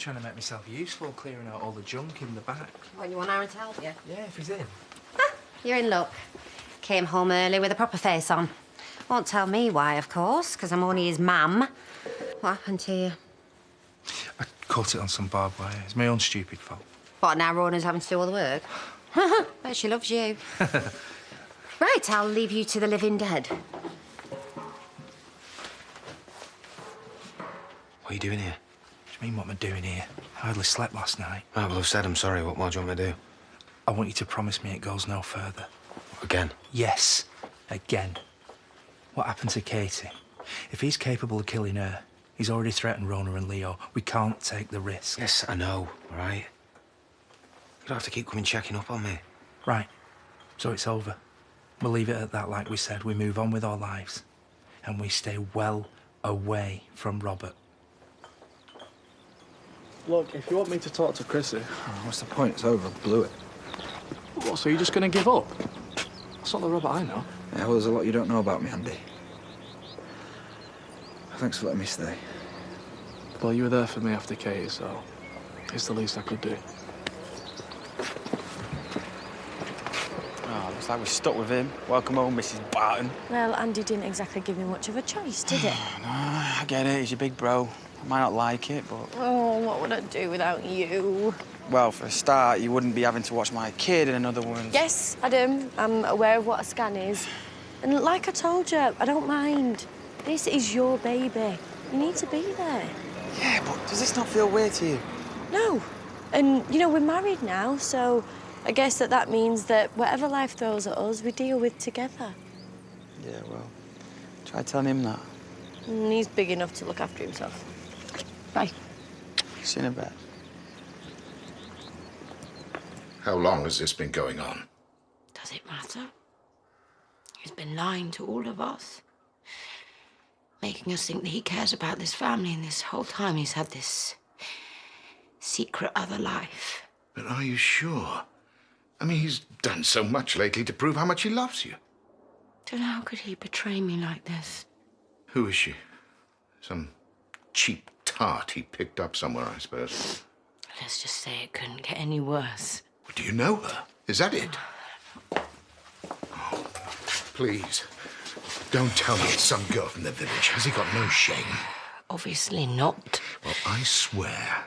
trying to make myself useful, clearing out all the junk in the back. What, you want Aaron to help you? Yeah, if he's in. You're in luck. Came home early with a proper face on. Won't tell me why, of course, because I'm only his mam. What happened to you? I caught it on some barbed wire. It's my own stupid fault. What, now Rona's having to do all the work? Bet she loves you. Right, I'll leave you to the living dead. What are you doing here? What do you mean, what am I doing here? I hardly slept last night. Right, well, I've said I'm sorry. What more do you want me to do? I want you to promise me it goes no further. Again? Yes, again. What happened to Katie? If he's capable of killing her, he's already threatened Rona and Leo. We can't take the risk. Yes, I know, all right? You don't have to keep coming checking up on me. Right, so it's over. We'll leave it at that, like we said. We move on with our lives. And we stay well away from Robert. Look, if you want me to talk to Chrissy... What's the point? It's over. I blew it. What, so you're just going to give up? That's not the Robert I know. Yeah, well, there's a lot you don't know about me, Andy. Thanks for letting me stay. Well, you were there for me after Katie, so it's the least I could do. Oh, looks like we're stuck with him. Welcome home, Mrs. Barton. Well, Andy didn't exactly give me much of a choice, did he? No, I get it. He's your big bro. I might not like it, but... Oh, what would I do without you? Well, for a start, you wouldn't be having to watch my kid in another woman's... Yes, Adam, I'm aware of what a scan is. And like I told you, I don't mind. This is your baby. You need to be there. Yeah, but does this not feel weird to you? No. And, you know, we're married now, so I guess that means that whatever life throws at us, we deal with together. Yeah, well, try telling him that. And he's big enough to look after himself. Bye. See you in a bit. How long has this been going on? Does it matter? He's been lying to all of us, making us think that he cares about this family, and this whole time he's had this secret other life. But are you sure? I mean, he's done so much lately to prove how much he loves you. Then how could he betray me like this? Who is she? Some cheap tart he picked up somewhere, I suppose. Let's just say it couldn't get any worse. Do you know her? Is that it? Oh, please, don't tell me it's some girl from the village. Has he got no shame? Obviously not. Well, I swear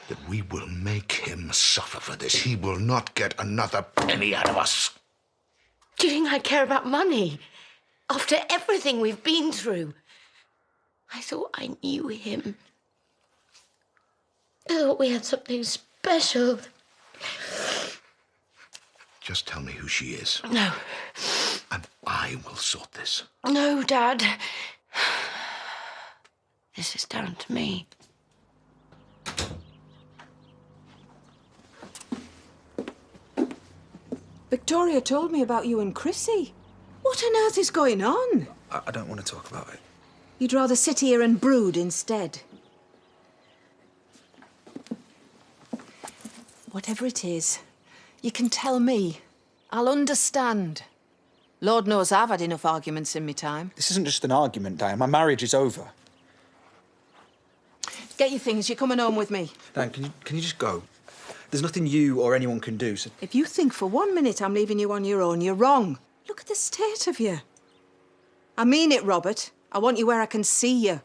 that we will make him suffer for this. He will not get another penny out of us. Do you think I care about money? After everything we've been through? I thought I knew him. I thought we had something special. Just tell me who she is. No. And I will sort this. No, Dad. This is down to me. Victoria told me about you and Chrissy. What on earth is going on? I don't want to talk about it. You'd rather sit here and brood instead. Whatever it is, you can tell me. I'll understand. Lord knows I've had enough arguments in my time. This isn't just an argument, Diane. My marriage is over. Get your things. You're coming home with me. Diane, can you just go? There's nothing you or anyone can do, so... If you think for 1 minute I'm leaving you on your own, you're wrong. Look at the state of you. I mean it, Robert. I want you where I can see you.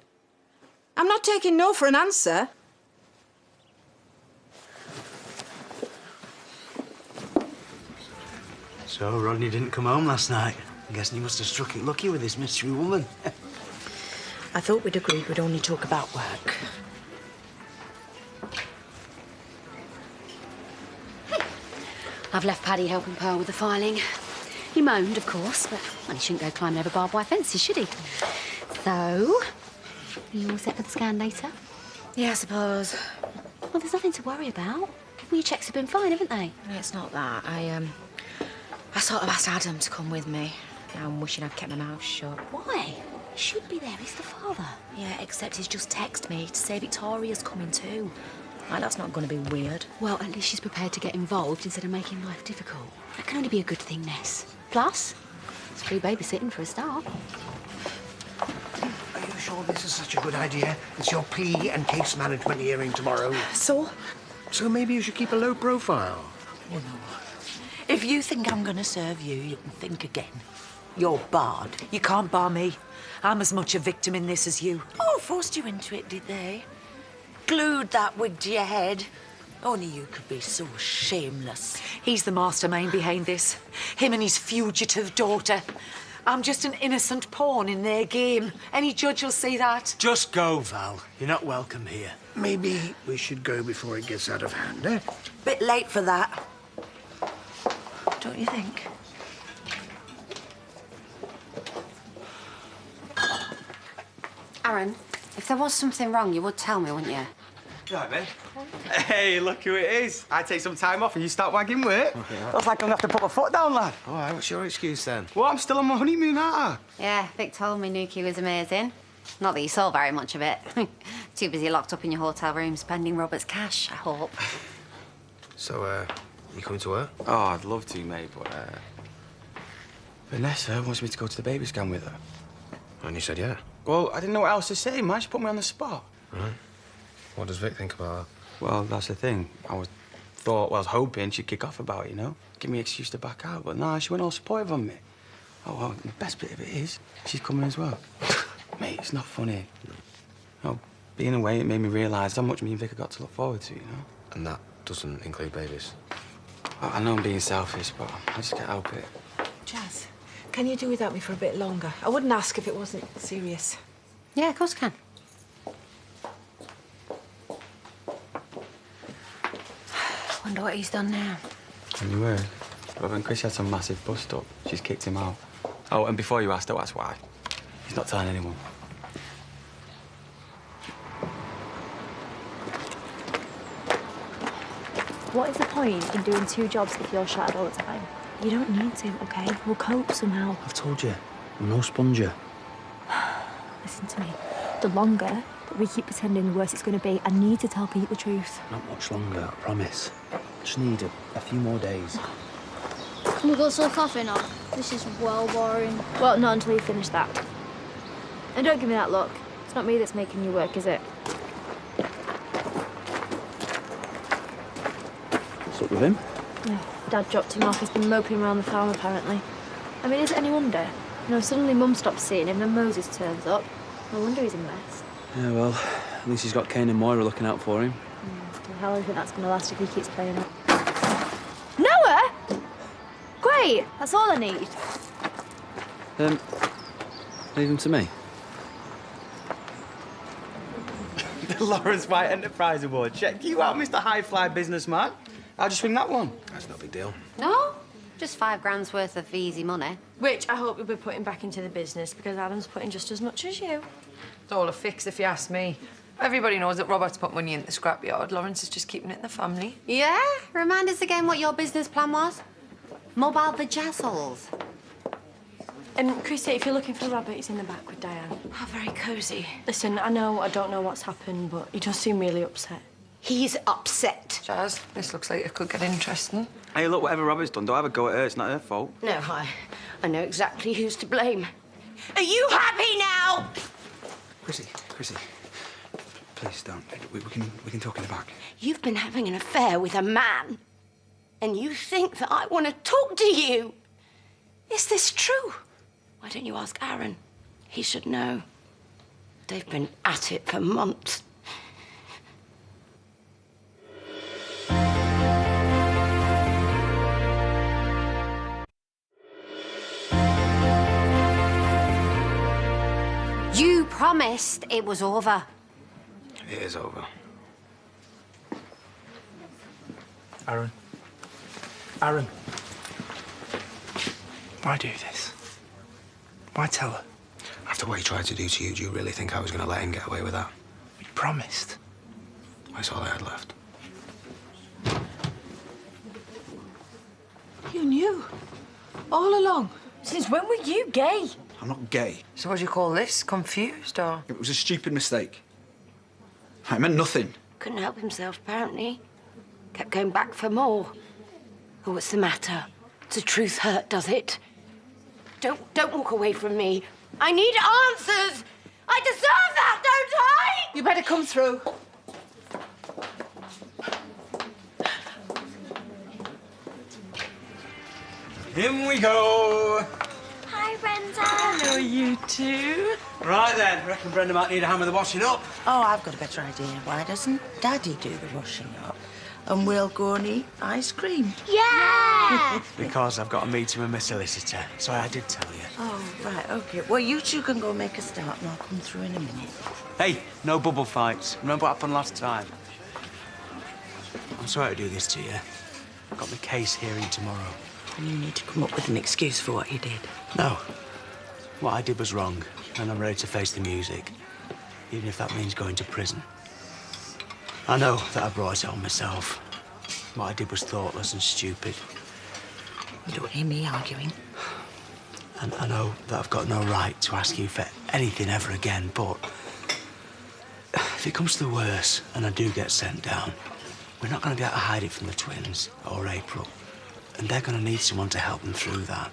I'm not taking no for an answer. So, Rodney didn't come home last night. I'm guessing he must have struck it lucky with this mystery woman. I thought we'd agreed we'd only talk about work. I've left Paddy helping Pearl with the filing. He moaned, of course, but well, he shouldn't go climbing over barbed wire fences, should he? So, are you all set for the scan later? Yeah, I suppose. Well, there's nothing to worry about. Well, your checks have been fine, haven't they? It's not that. I sort of asked Adam to come with me. Now I'm wishing I'd kept my mouth shut. Why? He should be there. He's the father. Yeah, except he's just texted me to say Victoria's coming too. Like, that's not going to be weird. Well, at least she's prepared to get involved instead of making life difficult. That can only be a good thing, Ness. Plus, it's free babysitting for a start. Are you sure this is such a good idea? It's your plea and case management hearing tomorrow. So? So maybe you should keep a low profile. You know what? If you think I'm going to serve you, you can think again. You're barred. You can't bar me. I'm as much a victim in this as you. Oh, forced you into it, did they? Glued that wig to your head. Only you could be so shameless. He's the mastermind behind this. Him and his fugitive daughter. I'm just an innocent pawn in their game. Any judge will see that. Just go, Val. You're not welcome here. Maybe we should go before it gets out of hand, eh? Bit late for that. Don't you think? Aaron, if there was something wrong, you would tell me, wouldn't you? Right, man. Hey, look who it is. I take some time off and you start wagging work. Okay, looks like I'm gonna have to put my foot down, lad. All right, what's your excuse then? Well, I'm still on my honeymoon, aren't I? Yeah, Vic told me Nuki was amazing. Not that you saw very much of it. Too busy locked up in your hotel room spending Robert's cash, I hope. So, you coming to work? Oh, I'd love to, mate, but, Vanessa wants me to go to the baby scan with her. And you said yeah. Well, I didn't know what else to say, man. She put me on the spot. Right. What does Vic think about her? Well, that's the thing. I was hoping she'd kick off about it, you know? Give me an excuse to back out, but nah, she went all supportive on me. Oh, well, the best bit of it is, she's coming as well. Mate, it's not funny. No, being away, it made me realise how much me and Vic have got to look forward to, you know? And that doesn't include babies? I know I'm being selfish, but I just can't help it. Jazz, can you do without me for a bit longer? I wouldn't ask if it wasn't serious. Yeah, of course I can. Wonder what he's done now. And you were. Robert and Chris had some massive bust-up. She's kicked him out. Oh, and before you asked, don't ask why. He's not telling anyone. What is the point in doing 2 jobs if you're shattered all the time? You don't need to, OK? We'll cope somehow. I've told you, I'm no sponger. Listen to me. The longer that we keep pretending the worse it's going to be, I need to tell Pete the truth. Not much longer, I promise. I just need a few more days. Can we go to the cafe now? This is well boring. Well, not until you finish that. And don't give me that look. It's not me that's making you work, is it? What's up with him? Yeah, Dad dropped him off. He's been moping around the farm, apparently. I mean, is it any wonder? You know, suddenly Mum stops seeing him, then Moses turns up. No wonder he's a mess. Yeah, well, at least he's got Kane and Moira looking out for him. How long do you think that's going to last if he keeps playing up? Noah! Great! That's all I need. Leave him to me. The Lawrence White Enterprise Award. Check you out, Mr. High-Fly businessman. I'll just win that one. That's no big deal. No? Just £5 worth of easy money. Which I hope you'll be putting back into the business, because Adam's putting just as much as you. It's all a fix, if you ask me. Everybody knows that Robert's put money in the scrapyard. Lawrence is just keeping it in the family. Yeah? Remind us again what your business plan was. Mobile vajazzles. And Chrissy, if you're looking for Robert, he's in the back with Diane. How very cosy. Listen, I don't know what's happened, but he does seem really upset. He's upset. Jazz, this looks like it could get interesting. Hey, look, whatever Robert's done, don't have a go at her. It's not her fault. No, I know exactly who's to blame. Are you happy now? Chrissy, please don't. We can talk in the back. You've been having an affair with a man, and you think that I want to talk to you. Is this true? Why don't you ask Aaron? He should know. They've been at it for months. You promised it was over. It is over. Aaron. Why do this? Why tell her? After what he tried to do to you, do you really think I was going to let him get away with that? You promised. That's all I had left. You knew. All along. Since when were you gay? I'm not gay. So what do you call this? Confused, or...? It was a stupid mistake. I meant nothing. Couldn't help himself, apparently. Kept going back for more. Oh, what's the matter? Does the truth hurt, does it? Don't walk away from me. I need answers. I deserve that, don't I? You better come through. In we go. Hi, Brenda. Hello, you two. Right then, reckon Brenda might need a hand with the washing up. Oh, I've got a better idea. Why doesn't Daddy do the washing up? And we'll go and eat ice cream. Yeah! Because I've got a meeting with my solicitor. So I did tell you. Oh, right, OK. Well, you two can go make a start and I'll come through in a minute. Hey, no bubble fights. Remember what happened last time? I'm sorry to do this to you. I've got my case hearing tomorrow. And you need to come up with an excuse for what you did. No. What I did was wrong, and I'm ready to face the music, even if that means going to prison. I know that I brought it on myself. What I did was thoughtless and stupid. You don't hear me arguing. And I know that I've got no right to ask you for anything ever again, but if it comes to the worst and I do get sent down, we're not going to be able to hide it from the twins or April. And they're going to need someone to help them through that.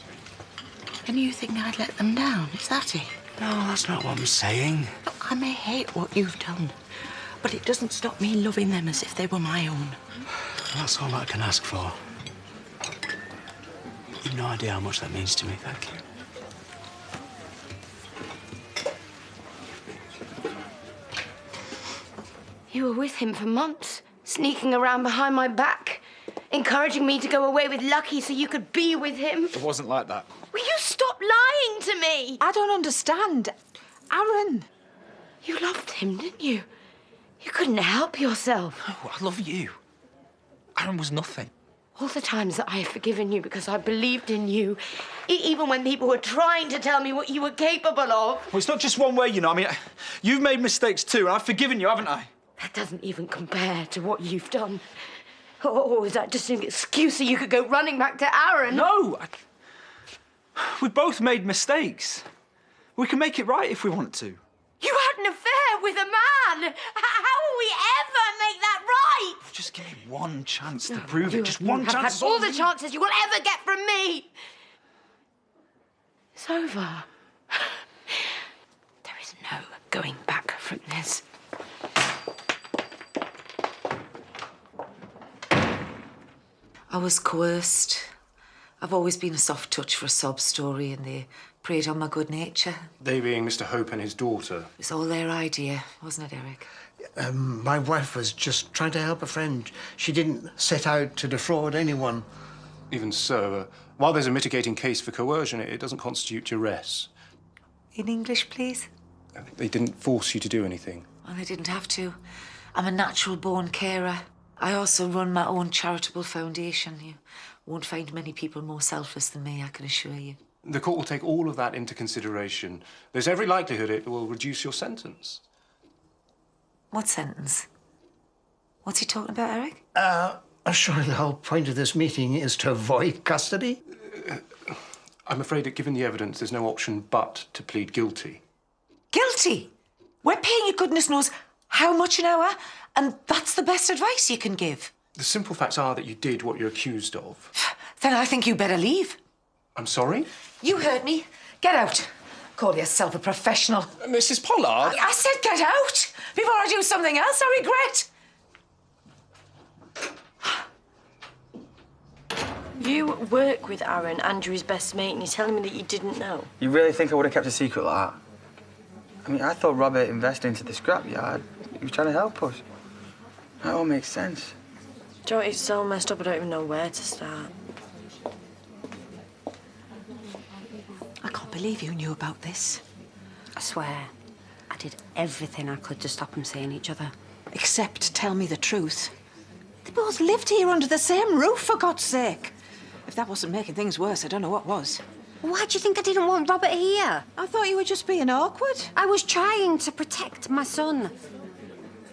And you think I'd let them down? Is that it? No, that's not what I'm saying. Look, I may hate what you've done, but it doesn't stop me loving them as if they were my own. That's all I can ask for. You've no idea how much that means to me, thank you. You were with him for months, sneaking around behind my back, encouraging me to go away with Lucky so you could be with him. It wasn't like that. Will you stop lying to me? I don't understand. Aaron. You loved him, didn't you? You couldn't help yourself. No, I love you. Aaron was nothing. All the times that I have forgiven you because I believed in you, even when people were trying to tell me what you were capable of. Well, it's not just one way, you know. I mean, you've made mistakes too, and I've forgiven you, haven't I? That doesn't even compare to what you've done. Oh, is that just an excuse so you could go running back to Aaron? No! We've both made mistakes. We can make it right if we want to. You had an affair with a man! How will we ever make that right? Just give me one chance to prove it. Just one You have chance. had all the chances you will ever get from me. It's over. There is no going back from this. I was coerced. I've always been a soft touch for a sob story, and they preyed on my good nature. They being Mr. Hope and his daughter. It's all their idea, wasn't it, Eric? My wife was just trying to help a friend. She didn't set out to defraud anyone. Even so, while there's a mitigating case for coercion, it doesn't constitute duress. In English, please? They didn't force you to do anything. Well, they didn't have to. I'm a natural-born carer. I also run my own charitable foundation. You won't find many people more selfless than me, I can assure you. The court will take all of that into consideration. There's every likelihood it will reduce your sentence. What sentence? What's he talking about, Eric? Surely the whole point of this meeting is to avoid custody. I'm afraid that given the evidence, there's no option but to plead guilty. Guilty? We're paying you goodness knows how much an hour, and that's the best advice you can give. The simple facts are that you did what you're accused of. Then I think you better leave. I'm sorry? You heard me. Get out. Call yourself a professional. Mrs. Pollard? I said get out before I do something else I regret. You work with Aaron, Andrew's best mate, and you're telling me that you didn't know? You really think I would have kept a secret like that? I mean, I thought Robert invested into the scrapyard. He was trying to help us. That all makes sense. Joe, it's so messed up, I don't even know where to start. I can't believe you knew about this. I swear, I did everything I could to stop them seeing each other. Except tell me the truth. They both lived here under the same roof, for God's sake. If that wasn't making things worse, I don't know what was. Why do you think I didn't want Robert here? I thought you were just being awkward. I was trying to protect my son.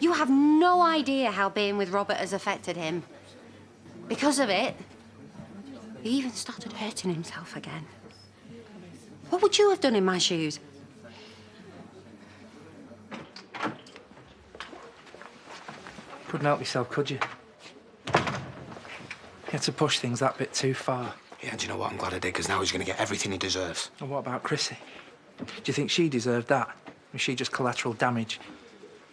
You have no idea how being with Robert has affected him. Because of it, he even started hurting himself again. What would you have done in my shoes? Couldn't help yourself, could you? You had to push things that bit too far. Yeah, do you know what? I'm glad I did, because now he's going to get everything he deserves. And what about Chrissy? Do you think she deserved that? Is she just collateral damage?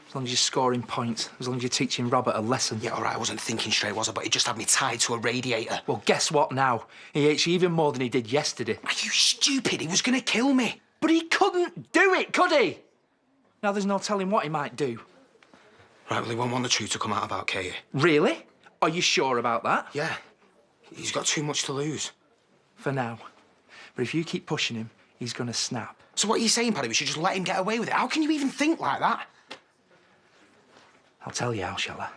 As long as you're scoring points, as long as you're teaching Robert a lesson. Yeah, all right, I wasn't thinking straight, was I? But he just had me tied to a radiator. Well, guess what now? He hates you even more than he did yesterday. Are you stupid? He was going to kill me. But he couldn't do it, could he? Now there's no telling what he might do. Right, well, he won't want the truth to come out about Katie. Really? Are you sure about that? Yeah. He's got too much to lose. For now. But if you keep pushing him, he's going to snap. So what are you saying, Paddy? We should just let him get away with it? How can you even think like that? I'll tell you how, shall I?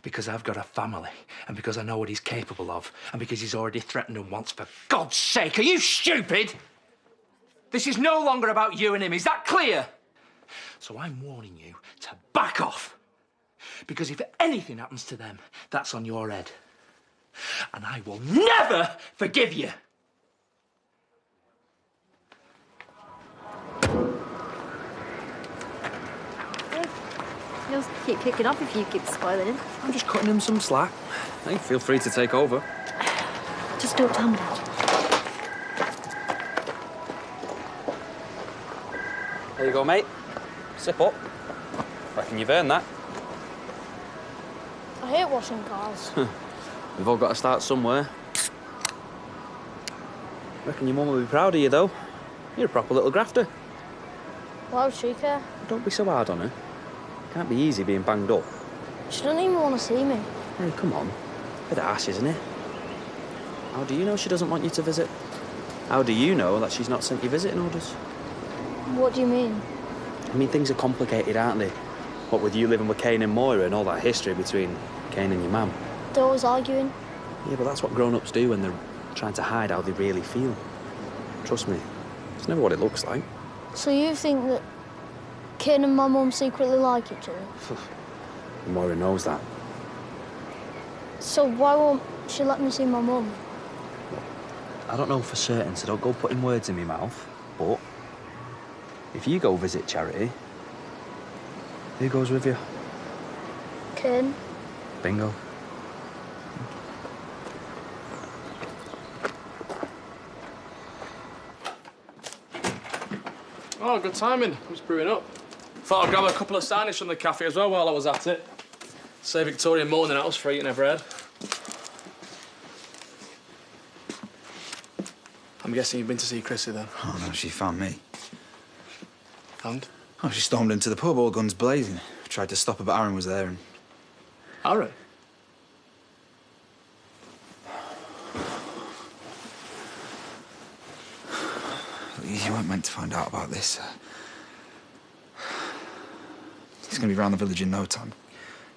Because I've got a family, and because I know what he's capable of, and because he's already threatened them once. For God's sake, are you stupid? This is no longer about you and him, is that clear? So I'm warning you to back off. Because if anything happens to them, that's on your head. And I will never forgive you. He'll keep kicking off if you keep spoiling him. I'm just cutting him some slack. Hey, feel free to take over. Just do it to Mum, Dad. There you go, mate. Sip up. Reckon you've earned that. I hate washing cars. We've all got to start somewhere. Reckon your mum will be proud of you, though. You're a proper little grafter. Why would she care? Don't be so hard on her. Can't be easy being banged up. She doesn't even want to see me. Hey, come on. Bit of ash, isn't it? How do you know she doesn't want you to visit? How do you know that she's not sent you visiting orders? What do you mean? I mean, things are complicated, aren't they? What with you living with Kane and Moira and all that history between Kane and your mum. They're always arguing. Yeah, but that's what grown-ups do when they're trying to hide how they really feel. Trust me, it's never what it looks like. So you think that Kane and my mum secretly like each other? Moira knows that. So why won't she let me see my mum? I don't know for certain, so don't go putting words in my mouth, but if you go visit Charity, who goes with you? Kane. Bingo. Oh, good timing. I'm just brewing up. Thought I'd grab a couple of signage from the cafe as well while I was at it. Say Victoria moaning at us for eating her bread. I'm guessing you've been to see Chrissy then? Oh, no, she found me. And? Oh, she stormed into the pub, all guns blazing. Tried to stop her, but Aaron was there and... Aaron? You weren't meant to find out about this. He's going to be around the village in no time.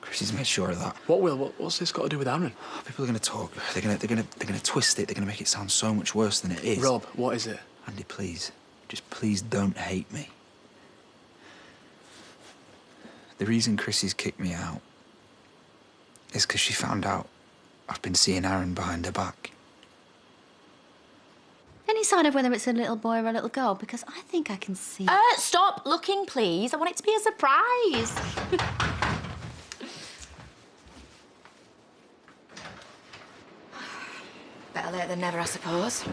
Chrissy's made sure of that. What, Will? What's this got to do with Aaron? People are going to talk. They're going to twist it. They're going to make it sound so much worse than it is. Rob, what is it? Andy, please. Just please don't hate me. The reason Chrissy's kicked me out is because she found out I've been seeing Aaron behind her back. Any sign of whether it's a little boy or a little girl? Because I think I can see... Stop looking, please. I want it to be a surprise. Better late than never, I suppose.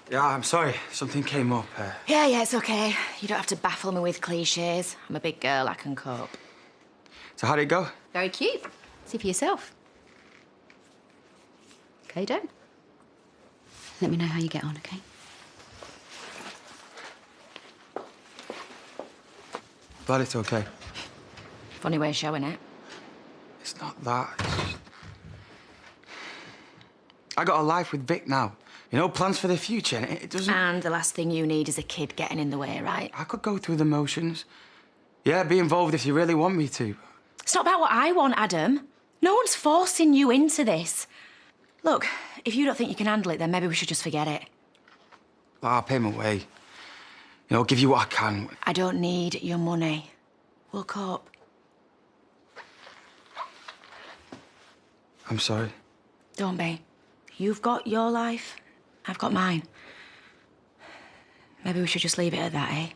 Yeah, I'm sorry. Something came up. Yeah, it's okay. You don't have to baffle me with cliches. I'm a big girl, I can cope. So how'd it go? Very cute. See for yourself. Okay, don't. Let me know how you get on, okay? Glad it's okay. Funny way of showing it. It's not that. It's just... I got a life with Vic now. You know, plans for the future, and it doesn't... And the last thing you need is a kid getting in the way, right? I could go through the motions. Yeah, be involved if you really want me to. It's not about what I want, Adam. No one's forcing you into this. Look, if you don't think you can handle it, then maybe we should just forget it. I'll pay my way. You know, give you what I can. I don't need your money. We'll cope. I'm sorry. Don't be. You've got your life. I've got mine. Maybe we should just leave it at that, eh?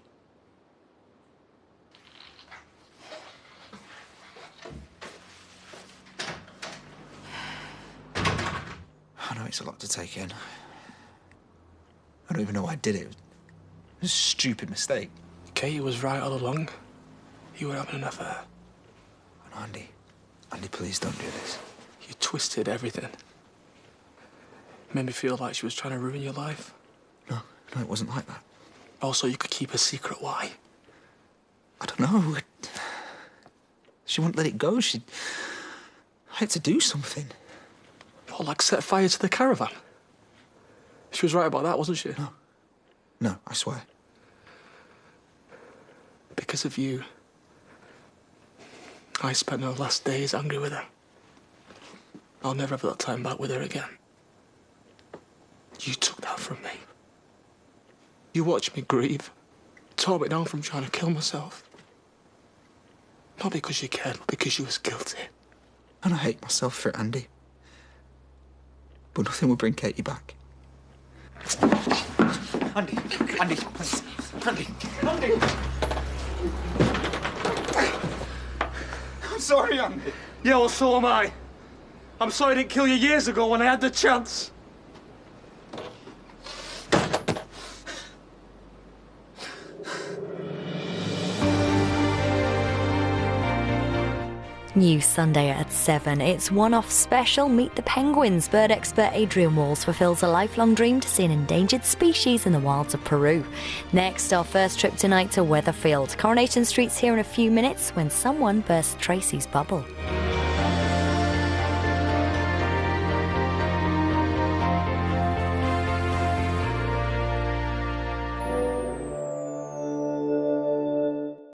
I know it's a lot to take in. I don't even know why I did it. It was a stupid mistake. Katie was right all along. You were having an affair. Andy, please don't do this. You twisted everything. Made me feel like she was trying to ruin your life. No, it wasn't like that. Also, you could keep a secret. Why? I don't know. She wouldn't let it go. I had to do something. What, like set fire to the caravan? She was right about that, wasn't she? No, I swear. Because of you, I spent her last days angry with her. I'll never have that time back with her again. You took that from me. You watched me grieve, tore me down from trying to kill myself. Not because you cared, but because you was guilty. And I hate myself for it, Andy. But nothing will bring Katie back. Andy, please. Andy. I'm sorry, Andy. Yeah, well, so am I. I'm sorry I didn't kill you years ago when I had the chance. New Sunday at 7, it's one-off special Meet the Penguins. Bird expert Adrian Walls fulfills a lifelong dream to see an endangered species in the wilds of Peru. Next, our first trip tonight to Weatherfield. Coronation Street's here in a few minutes when someone bursts Tracy's bubble.